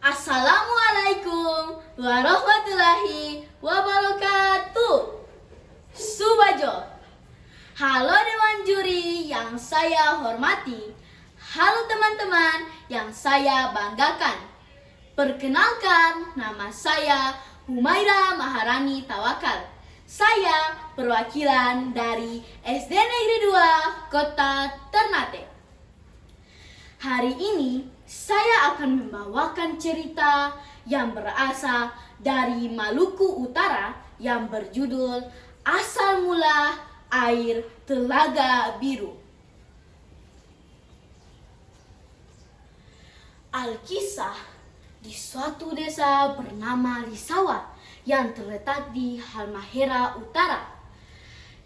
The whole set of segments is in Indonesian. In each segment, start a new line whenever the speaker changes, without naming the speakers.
Assalamualaikum warahmatullahi wabarakatuh. Subajo. Halo Dewan Juri yang saya hormati. Halo teman-teman yang saya banggakan. Perkenalkan, nama saya Humaira Maharani Tawakal. Saya perwakilan dari SD Negeri 2 Kota Ternate. Hari ini saya akan membawakan cerita yang berasal dari Maluku Utara yang berjudul Asal Mula Air Telaga Biru. Alkisah di suatu desa bernama Lisawa yang terletak di Halmahera Utara.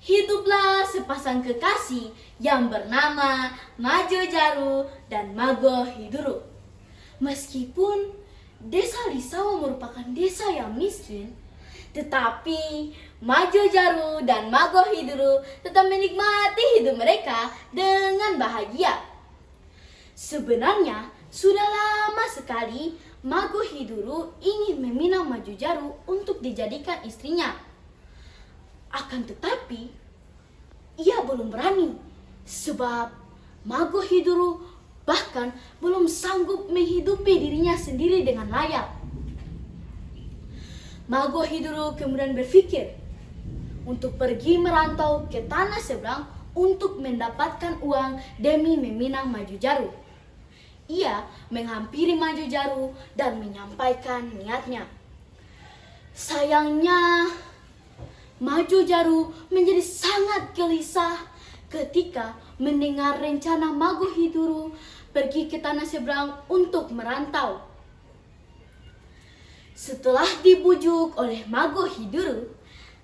Hiduplah sepasang kekasih yang bernama Majo Jaru dan Mago Hiduru. Meskipun desa Lisawa merupakan desa yang miskin, tetapi Majo Jaru dan Mago Hiduru tetap menikmati hidup mereka dengan bahagia. Sebenarnya sudah lama sekali Mago Hiduru ingin meminang Majo Jaru untuk dijadikan istrinya. Akan tetapi, ia belum berani sebab Mago Hiduru bahkan belum sanggup menghidupi dirinya sendiri dengan layak. Mago Hiduru kemudian berpikir untuk pergi merantau ke tanah seberang untuk mendapatkan uang demi meminang Majo Jaru. Ia menghampiri Majo Jaru dan menyampaikan niatnya. Sayangnya, Majo Jaru menjadi sangat gelisah ketika mendengar rencana Mago Hiduru pergi ke tanah seberang untuk merantau. Setelah dibujuk oleh Mago Hiduru,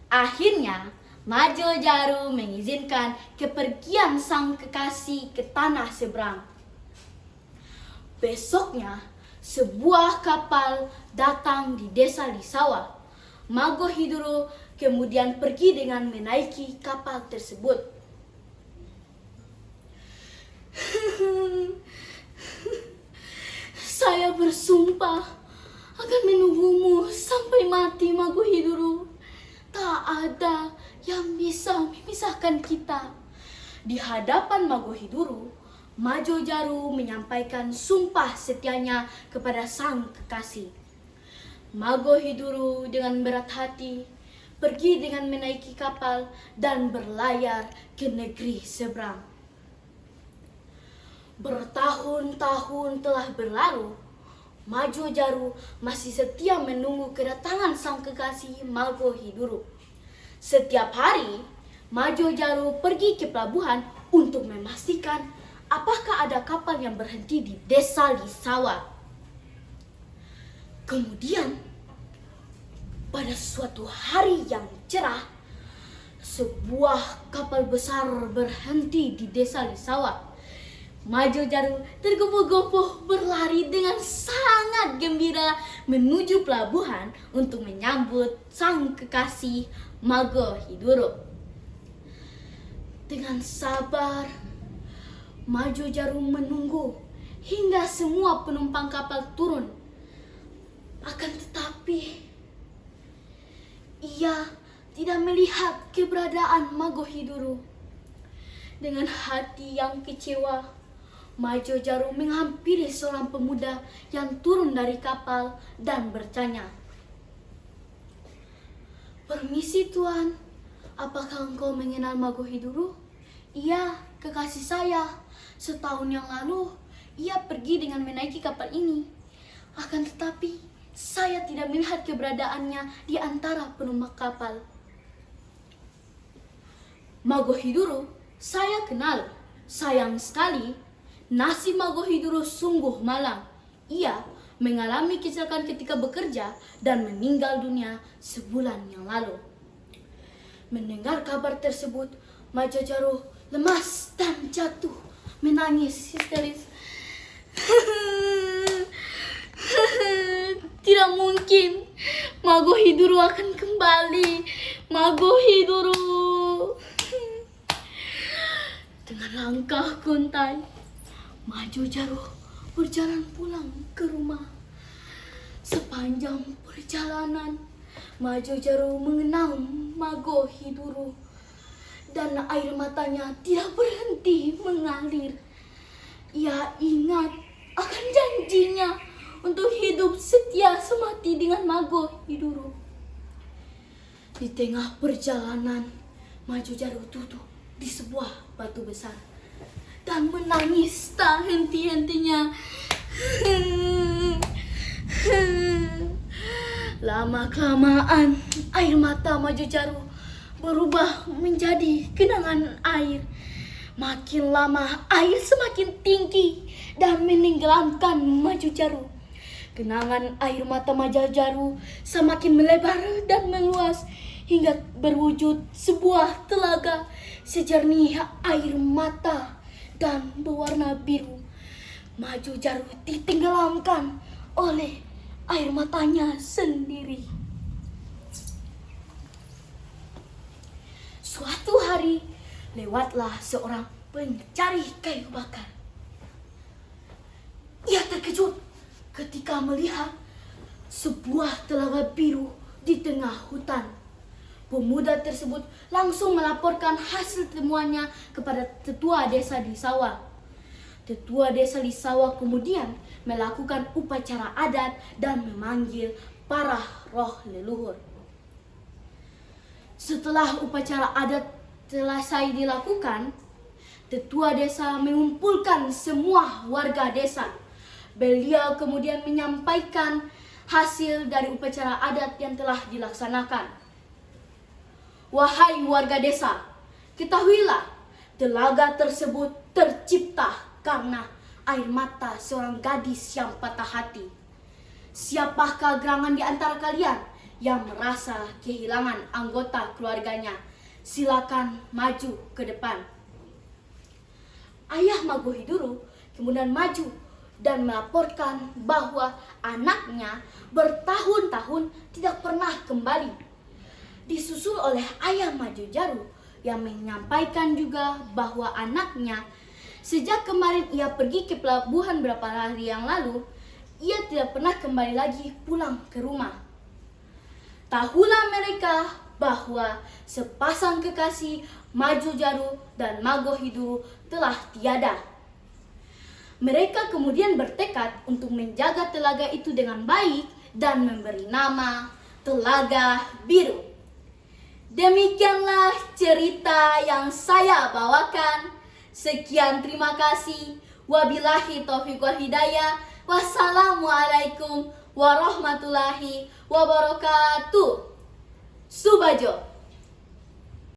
akhirnya Majo Jaru mengizinkan kepergian sang kekasih ke tanah seberang. Besoknya, sebuah kapal datang di desa Lisawa. Mago Hiduru kemudian pergi dengan menaiki kapal tersebut. Saya bersumpah akan menunggumu sampai mati, Mago Hiduru. Tak ada yang bisa memisahkan kita. Di hadapan Mago Hiduru, Majo Jaru menyampaikan sumpah setianya kepada sang kekasih. Mago Hiduru dengan berat hati pergi dengan menaiki kapal dan berlayar ke negeri seberang. Bertahun-tahun telah berlalu, Majo Jaru masih setia menunggu kedatangan sang kekasih Mago Hiduru. Setiap hari, Majo Jaru pergi ke pelabuhan untuk memastikan apakah ada kapal yang berhenti di desa Lisawa. Kemudian, pada suatu hari yang cerah, sebuah kapal besar berhenti di desa Lisawa. Majo Jaru tergopoh-gopoh berlari dengan sangat gembira menuju pelabuhan untuk menyambut sang kekasih Mago Hiduru. Dengan sabar, Majo Jaru menunggu hingga semua penumpang kapal turun. Akan tetapi, ia tidak melihat keberadaan Mago Hiduru. Dengan hati yang kecewa, Majo Jaru menghampiri seorang pemuda yang turun dari kapal dan bertanya, "Permisi Tuan, apakah engkau mengenal Mago Hiduru?" "Iya, kekasih saya. Setahun yang lalu, ia pergi dengan menaiki kapal ini. Akan tetapi, saya tidak melihat keberadaannya di antara penumpang kapal." "Mago Hiduru, saya kenal. Sayang sekali, nasib Mago Hiduru sungguh malang. Ia mengalami kecelakaan ketika bekerja dan meninggal dunia sebulan yang lalu." Mendengar kabar tersebut, Majo Jaru lemas dan jatuh menangis histeris. "Tidak mungkin Mago Hiduru akan kembali. Mago Hiduru." Dengan langkah gontai, Majo Jaru berjalan pulang ke rumah. Sepanjang perjalanan, Majo Jaru mengenang Mago Hiduru. Dan air matanya tidak berhenti mengalir. Ia ingat akan janjinya untuk hidup setia semati dengan Mago Hiduru. Di tengah perjalanan, Majo Jaru duduk di sebuah batu besar dan menangis tak henti-hentinya. Lama-kelamaan air mata Majo Jaru berubah menjadi genangan air. Makin lama air semakin tinggi dan menenggelamkan Majo Jaru. Genangan air mata Majo Jaru semakin melebar dan meluas hingga berwujud sebuah telaga sejernih air mata dan berwarna biru. Majo Jaru ditenggelamkan oleh air matanya sendiri. Suatu hari, lewatlah seorang pencari kayu bakar. Ia terkejut ketika melihat sebuah telaga biru di tengah hutan. Pemuda tersebut langsung melaporkan hasil temuannya kepada tetua desa di sawah. Tetua desa di sawah kemudian melakukan upacara adat dan memanggil para roh leluhur. Setelah upacara adat selesai dilakukan, tetua desa mengumpulkan semua warga desa. Beliau kemudian menyampaikan hasil dari upacara adat yang telah dilaksanakan. Wahai warga desa, ketahuilah telaga tersebut tercipta karena air mata seorang gadis yang patah hati. Siapakah gerangan di antara kalian yang merasa kehilangan anggota keluarganya? Silakan maju ke depan. Ayah Mago Hiduru kemudian maju dan melaporkan bahwa anaknya bertahun-tahun tidak pernah kembali. Disusul oleh ayah Majo Jaru yang menyampaikan juga bahwa anaknya sejak kemarin ia pergi ke pelabuhan beberapa hari yang lalu, ia tidak pernah kembali lagi pulang ke rumah. Tahulah mereka bahwa sepasang kekasih Majo Jaru dan Mago Hiduru telah tiada. Mereka kemudian bertekad untuk menjaga telaga itu dengan baik dan memberi nama Telaga Biru. Demikianlah cerita yang saya bawakan. Sekian, terima kasih. Wabillahi taufiq wal hidayah. Wassalamualaikum warahmatullahi wabarakatuh. Subajo.